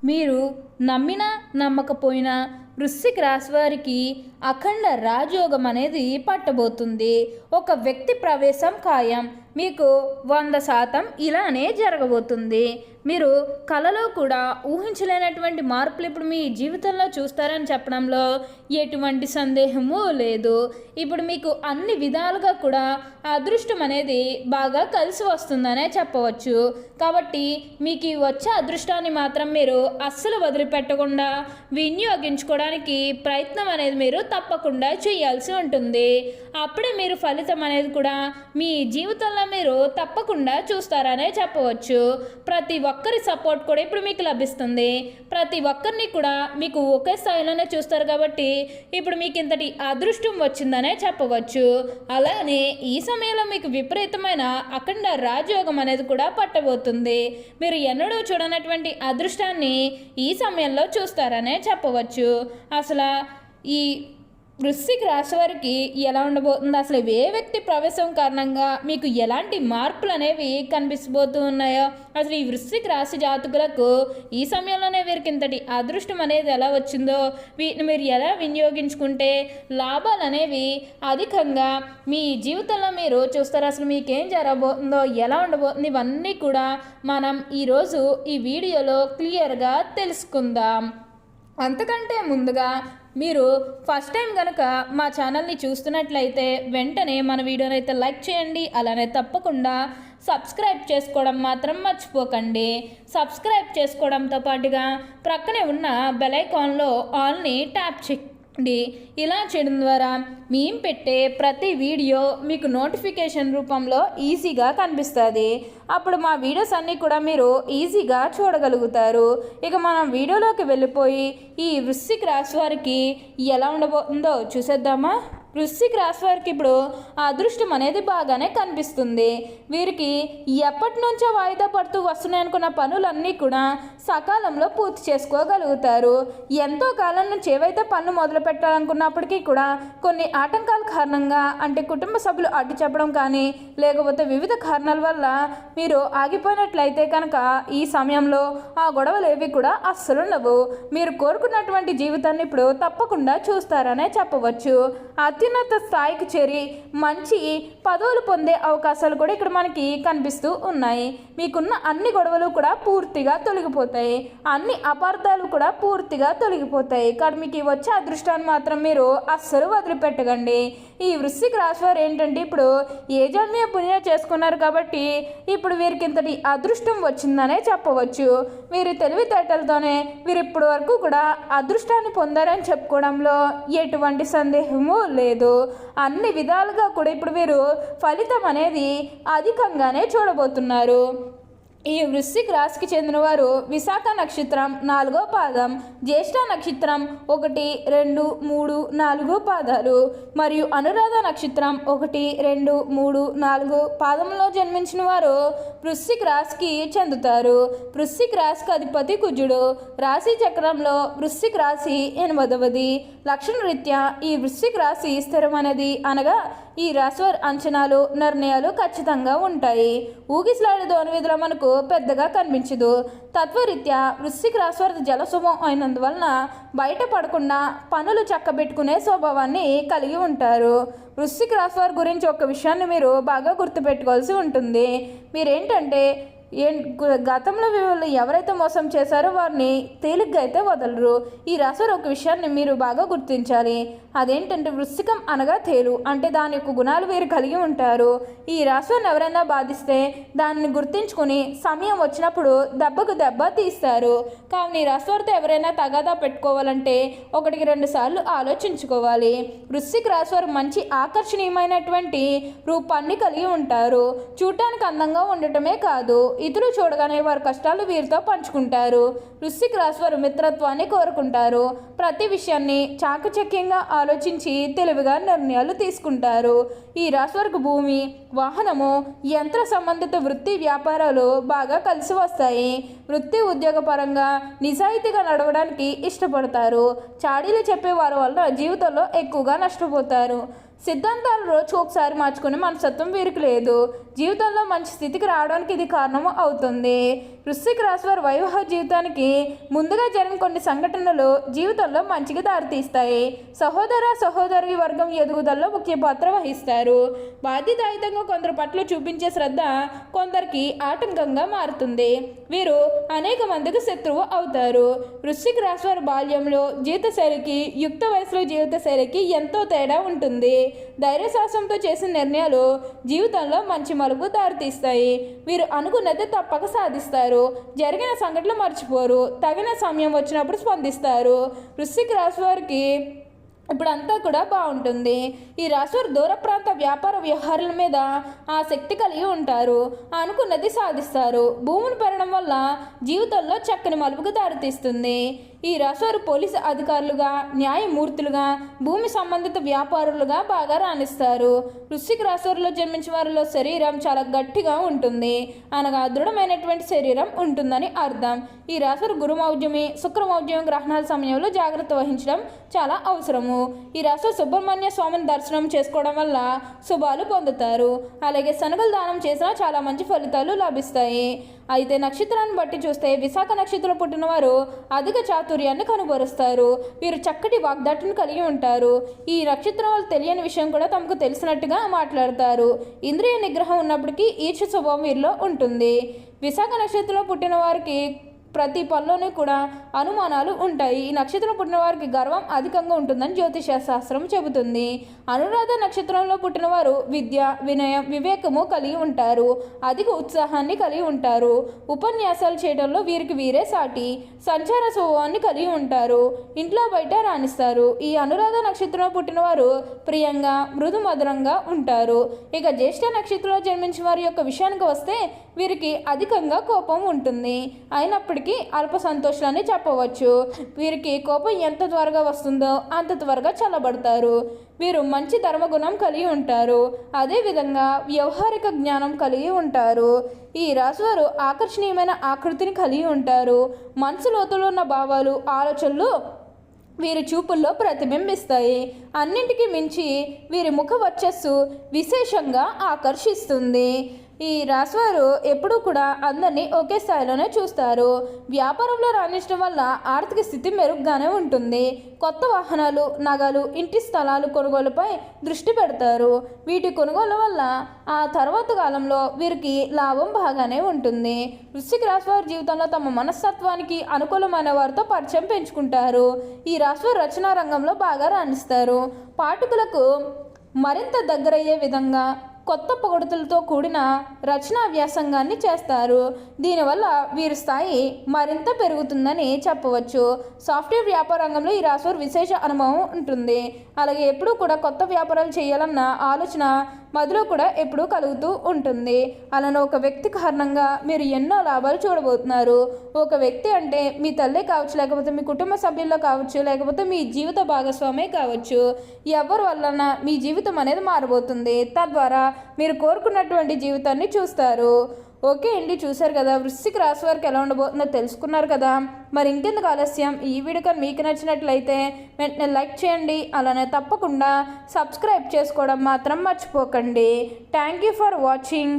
మీరు నమ్మినా నమ్మకపోయినా వృశ్చిక రాశి వారికి అఖండ రాజయోగం అనేది పట్టబోతుంది. ఒక వ్యక్తి ప్రవేశం ఖాయం. మీకు 100% ఇలానే జరగబోతుంది. మీరు కలలో కూడా ఊహించలేనటువంటి మార్పులు ఇప్పుడు మీ జీవితంలో చూస్తారని చెప్పడంలో ఎటువంటి సందేహము లేదు. ఇప్పుడు మీకు అన్ని విధాలుగా కూడా అదృష్టం అనేది బాగా కలిసి వస్తుందనే చెప్పవచ్చు. కాబట్టి మీకు వచ్చే అదృష్టాన్ని మాత్రం మీరు అస్సలు వదిలిపెట్టకుండా వినియోగించుకోవడానికి ప్రయత్నం అనేది మీరు తప్పకుండా చేయాల్సి ఉంటుంది. అప్పుడే మీరు ఫలితం అనేది కూడా మీ జీవితంలో మీరు తప్పకుండా చూస్తారనే చెప్పవచ్చు. ప్రతి ఒక్కరి సపోర్ట్ కూడా ఇప్పుడు మీకు లభిస్తుంది. ప్రతి ఒక్కరిని కూడా మీకు ఒకే స్థాయిలోనే చూస్తారు కాబట్టి ఇప్పుడు మీకు ఇంతటి అదృష్టం వచ్చిందనే చెప్పవచ్చు. అలానే ఈ సమయంలో మీకు విపరీతమైన అఖండ రాజయోగం అనేది కూడా పట్టబోతుంది. మీరు ఎన్నడూ చూడనటువంటి అదృష్టాన్ని ఈ సమయంలో చూస్తారనే చెప్పవచ్చు. అసలు ఈ వృశ్చిక రాశి వారికి ఎలా ఉండబోతుంది, అసలు ఏ వ్యక్తి ప్రవేశం కారణంగా మీకు ఎలాంటి మార్పులు అనేవి కనిపించబోతూ ఉన్నాయో, అసలు ఈ వృశ్చిక రాశి జాతకులకు ఈ సమయంలోనే వీరికి ఇంతటి అదృష్టం అనేది ఎలా వచ్చిందో, వీటిని మీరు ఎలా వినియోగించుకుంటే లాభాలు అనేవి అధికంగా మీ జీవితంలో మీరు చూస్తారు. అసలు మీకేం జరగబోతుందో, ఎలా ఉండబోతుంది, ఇవన్నీ కూడా మనం ఈరోజు ఈ వీడియోలో క్లియర్గా తెలుసుకుందాం. అంతకంటే ముందుగా మీరు ఫస్ట్ టైం కనుక మా ఛానల్ని చూస్తున్నట్లయితే వెంటనే మన వీడియోని అయితే లైక్ చేయండి. అలానే తప్పకుండా సబ్స్క్రైబ్ చేసుకోవడం మాత్రం మర్చిపోకండి. సబ్స్క్రైబ్ చేసుకోవడంతో పాటుగా ప్రక్కనే ఉన్న బెల్ ఐకాన్లో ఆల్ని ట్యాప్ చేయండి. ఇలా చేయడం ద్వారా మేము పెట్టే ప్రతి వీడియో మీకు నోటిఫికేషన్ రూపంలో ఈజీగా కనిపిస్తుంది. అప్పుడు మా వీడియోస్ అన్నీ కూడా మీరు ఈజీగా చూడగలుగుతారు. ఇక మనం వీడియోలోకి వెళ్ళిపోయి ఈ వృశ్చిక రాశి వారికి ఎలా ఉండబోతుందో చూసేద్దామా. వృశ్చిక రాశి వారికి ఇప్పుడు అదృష్టం అనేది బాగానే కనిపిస్తుంది. వీరికి ఎప్పటి నుంచో వాయిదా పడుతూ వస్తున్నాయనుకున్న పనులన్నీ కూడా సకాలంలో పూర్తి చేసుకోగలుగుతారు. ఎంతో కాలం నుంచి ఏవైతే పనులు మొదలు పెట్టాలనుకున్నప్పటికీ కూడా కొన్ని ఆటంకాల కారణంగా, అంటే కుటుంబ సభ్యులు అడ్డు చెప్పడం కానీ లేకపోతే వివిధ కారణాల వల్ల మీరు ఆగిపోయినట్లయితే కనుక ఈ సమయంలో ఆ గొడవలు ఏవి కూడా అస్సలు ఉండవు. మీరు కోరుకున్నటువంటి జీవితాన్ని ఇప్పుడు తప్పకుండా చూస్తారనే చెప్పవచ్చు. అత్యున్నత స్థాయికి చేరి మంచి పదవులు పొందే అవకాశాలు కూడా ఇక్కడ మనకి కనిపిస్తూ ఉన్నాయి. మీకున్న అన్ని గొడవలు కూడా పూర్తిగా తొలగిపోతాయి. అన్ని అపార్థాలు కూడా పూర్తిగా తొలగిపోతాయి. కాబట్టి మీకు వచ్చే అదృష్టాన్ని మాత్రం మీరు అస్సలు వదిలిపెట్టకండి. ఈ వృశ్చిక రాశి వారు ఏంటంటే ఇప్పుడు ఏ జన్మ పుణ్యం చేసుకున్నారు కాబట్టి ఇప్పుడు వీరికి ఇంతటి అదృష్టం వచ్చిందనే చెప్పవచ్చు. వీరి తెలివితేటలతోనే వీరు ఇప్పటి వరకు కూడా అదృష్టాన్ని పొందారని చెప్పుకోవడంలో ఎటువంటి సందేహము లేదు. అన్ని విధాలుగా కూడా ఇప్పుడు వీరు ఫలితం అనేది అధికంగానే చూడబోతున్నారు. ఈ వృశ్చిక రాశికి చెందినవారు విశాఖ నక్షత్రం 4వ పాదం, జ్యేష్ఠ నక్షత్రం 1, 2, 3, 4 పాదాలు మరియు అనురాధ నక్షత్రం 1, 2, 3, 4 పాదంలో జన్మించిన వారు వృశ్చిక రాశికి చెందుతారు. వృశ్చిక రాశికి అధిపతి కుజుడు. రాశి చక్రంలో వృశ్చిక రాశి 8వది. లక్షణ రీత్యా ఈ వృశ్చిక రాశి స్థిరమైనది, అనగా ఈ రాశివారి అంచనాలు నిర్ణయాలు ఖచ్చితంగా ఉంటాయి. ఊగిసలాడే ధోనివిధుల మనకు పెద్దగా కనిపించదు. తత్వరీత్యా వృశ్చిక రాశివారి జలస్వభావం అయినందువలన బయటపడకుండా పనులు చక్కబెట్టుకునే స్వభావాన్ని కలిగి ఉంటారు. వృశ్చిక రాశివారి గురించి ఒక విషయాన్ని మీరు బాగా గుర్తుపెట్టుకోవాల్సి ఉంటుంది. మీరేంటంటే గతంలో వీళ్ళు ఎవరైతే మోసం చేశారో వారిని తేలిగ్గా అయితే వదలరు. ఈ రాశివారు ఒక విషయాన్ని మీరు బాగా గుర్తించాలి. అదేంటంటే వృశ్చికం అనగా తేలు, అంటే దాని యొక్క గుణాలు వీరు కలిగి ఉంటారు. ఈ రాశివారిని ఎవరైనా బాధిస్తే దాన్ని గుర్తించుకుని సమయం వచ్చినప్పుడు దెబ్బకు దెబ్బ తీస్తారు. కావున ఈ రాశివారితో ఎవరైనా తగాదా పెట్టుకోవాలంటే 1-2 సార్లు ఆలోచించుకోవాలి. వృశ్చిక రాశివారు మంచి ఆకర్షణీయమైనటువంటి రూపాన్ని కలిగి ఉంటారు. చూడటానికి అందంగా ఉండటమే కాదు, ఇతరులు చూడగానే వారి కష్టాలు వీరితో పంచుకుంటారు. వృశ్చిక రాశి వారు మిత్రత్వాన్ని కోరుకుంటారు. ప్రతి విషయాన్ని చాకచక్యంగా ఆలోచించి తెలివిగా నిర్ణయాలు తీసుకుంటారు. ఈ రాశి వారికి భూమి, వాహనము, యంత్ర సంబంధిత వృత్తి వ్యాపారాలు బాగా కలిసి వస్తాయి. వృత్తి ఉద్యోగ పరంగా నిజాయితీగా నడవడానికి ఇష్టపడతారు. చాడీలు చెప్పే వారి వల్ల జీవితంలో ఎక్కువగా నష్టపోతారు. సిద్ధాంతాలు రోజుకు ఒకసారి మార్చుకునే మనస్తత్వం వీరికి లేదు. జీవితంలో మంచి స్థితికి రావడానికి ఇది కారణం అవుతుంది. వృశ్చిక రాశి వారి వైవాహిక జీవితానికి ముందుగా జరిగిన కొన్ని సంఘటనలు జీవితంలో మంచిగా దారితీస్తాయి. సహోదరి వర్గం ఎదుగుదలలో ముఖ్య పాత్ర వహిస్తారు. బాధ్యతాయుతంగా కొందరు పట్ల చూపించే శ్రద్ధ కొందరికి ఆటంకంగా మారుతుంది. వీరు అనేక మందికి శత్రువు అవుతారు. వృశ్చిక రాశి వారి బాల్యంలో జీవితశైలికి యుక్త వయసులో జీవితశైలికి ఎంతో తేడా ఉంటుంది. ధైర్యసాహసంతో చేసిన నిర్ణయాలు జీవితంలో మంచి మలుపు దారితీస్తాయి. వీరు అనుకున్నది తప్పక సాధిస్తారు. జరిగిన సంఘటనలు మర్చిపోరు. తగిన సమయం వచ్చినప్పుడు స్పందిస్తారు. వృశ్చిక రాశి వారికి ఇప్పుడంతా కూడా బాగుంటుంది. ఈ రాశివారు దూర ప్రాంత వ్యాపార వ్యవహారాల మీద ఆసక్తి కలిగి ఉంటారు. అనుకున్నది సాధిస్తారు. భూములు పెరగడం వల్ల జీవితంలో చక్కని మలుపుకు దారితీస్తుంది. ఈ రాశివారు పోలీసు అధికారులుగా, న్యాయమూర్తులుగా, భూమి సంబంధిత వ్యాపారులుగా బాగా రాణిస్తారు. వృశ్చిక రాశివారిలో జన్మించిన వారిలో శరీరం చాలా గట్టిగా ఉంటుంది, అనగా దృఢమైనటువంటి శరీరం ఉంటుందని అర్థం. ఈ రాశివారు గురుమౌఢ్యమి, శుక్రమౌఢ్యమి గ్రహణాల సమయంలో జాగ్రత్త వహించడం చాలా అవసరము. ఈ రాశి సుబ్రహ్మణ్య స్వామిని దర్శనం చేసుకోవడం వల్ల శుభాలు పొందుతారు. అలాగే శనగలు దానం చేసినా చాలా మంచి ఫలితాలు లభిస్తాయి. అయితే నక్షత్రాన్ని బట్టి చూస్తే విశాఖ నక్షత్రంలో పుట్టిన వారు అధిక చాతుర్యాన్ని కనుబరుస్తారు. వీరు చక్కటి వాగ్దాటిని కలిగి ఉంటారు. ఈ నక్షత్రం వాళ్ళు తెలియని విషయం కూడా తమకు తెలిసినట్టుగా మాట్లాడతారు. ఇంద్రియ నిగ్రహం ఉన్నప్పటికీ ఈర్ష స్వభావం వీరిలో ఉంటుంది. విశాఖ నక్షత్రంలో పుట్టిన వారికి ప్రతి పనిలోనూ కూడా అనుమానాలు ఉంటాయి. ఈ నక్షత్రం పుట్టిన వారికి గర్వం అధికంగా ఉంటుందని జ్యోతిష శాస్త్రం చెబుతుంది. అనురాధ నక్షత్రంలో పుట్టిన వారు విద్య, వినయం, వివేకము కలిగి ఉంటారు. అధిక ఉత్సాహాన్ని కలిగి ఉంటారు. ఉపన్యాసాలు చేయడంలో వీరికి వీరే సాటి. సంచార స్వభావాన్ని కలిగి ఉంటారు. ఇంట్లో బయట రాణిస్తారు. ఈ అనురాధ నక్షత్రంలో పుట్టిన వారు ప్రియంగా, మృదు మధురంగా ఉంటారు. ఇక జ్యేష్ఠ నక్షత్రంలో జన్మించిన వారి యొక్క విషయానికి వస్తే వీరికి అధికంగా కోపం ఉంటుంది. అయినప్పటికీ అల్ప సంతోషాన్ని చెప్పవచ్చు. వీరికి కోపం ఎంత త్వరగా వస్తుందో అంత త్వరగా చల్లబడతారు. వీరు మంచి ధర్మగుణం కలిగి ఉంటారు. అదేవిధంగా వ్యవహారిక జ్ఞానం కలిగి ఉంటారు. ఈ రాశివారు ఆకర్షణీయమైన ఆకృతిని కలిగి ఉంటారు. మనసు లోతులో ఉన్న భావాలు, ఆలోచనలు వీరి చూపుల్లో ప్రతిబింబిస్తాయి. అన్నింటికీ మించి వీరి ముఖ వర్చస్సు విశేషంగా ఆకర్షిస్తుంది. ఈ రాశివారు ఎప్పుడూ కూడా అందరినీ ఒకే స్థాయిలోనే చూస్తారు. వ్యాపారంలో రాణించడం వల్ల ఆర్థిక స్థితి మెరుగ్గానే ఉంటుంది. కొత్త వాహనాలు, నగలు, ఇంటి స్థలాలు కొనుగోలుపై దృష్టి పెడతారు. వీటి కొనుగోలు వల్ల ఆ తర్వాత కాలంలో వీరికి లాభం బాగానే ఉంటుంది. వృశ్చిక రాశివారి జీవితంలో తమ మనస్తత్వానికి అనుకూలమైన వారితో పరిచయం పెంచుకుంటారు. ఈ రాశివారు రచనా రంగంలో బాగా రాణిస్తారు. పాఠకులకు మరింత దగ్గరయ్యే విధంగా కొత్త పొగడుతలతో కూడిన రచనా వ్యాసంగాన్ని చేస్తారు. దీనివల్ల వీరి స్థాయి మరింత పెరుగుతుందని చెప్పవచ్చు. సాఫ్ట్వేర్ వ్యాపార రంగంలో ఈ రాశివారు విశేష అనుభవం ఉంటుంది. అలాగే ఎప్పుడూ కూడా కొత్త వ్యాపారాలు చేయాలన్న ఆలోచన మదిలో కూడా ఎప్పుడూ కలుగుతూ ఉంటుంది. అలానే ఒక వ్యక్తి కారణంగా మీరు ఎన్నో లాభాలు చూడబోతున్నారు. ఒక వ్యక్తి అంటే మీ తల్లే కావచ్చు, లేకపోతే మీ కుటుంబ సభ్యుల్లో కావచ్చు, లేకపోతే మీ జీవిత భాగస్వామే కావచ్చు. ఎవరి వలన మీ జీవితం అనేది మారబోతుంది. తద్వారా మీరు కోరుకున్నటువంటి జీవితాన్ని చూస్తారు. ఓకే అండి, చూశారు కదా వృశ్చిక రాశి వారికి ఎలా ఉండబోతుందో తెలుసుకున్నారు కదా. మరి ఇంకెందుకు ఆలస్యం, ఈ వీడియో కానీ మీకు నచ్చినట్లయితే వెంటనే లైక్ చేయండి. అలానే తప్పకుండా సబ్స్క్రైబ్ చేసుకోవడం మాత్రం మర్చిపోకండి. Thank you for watching.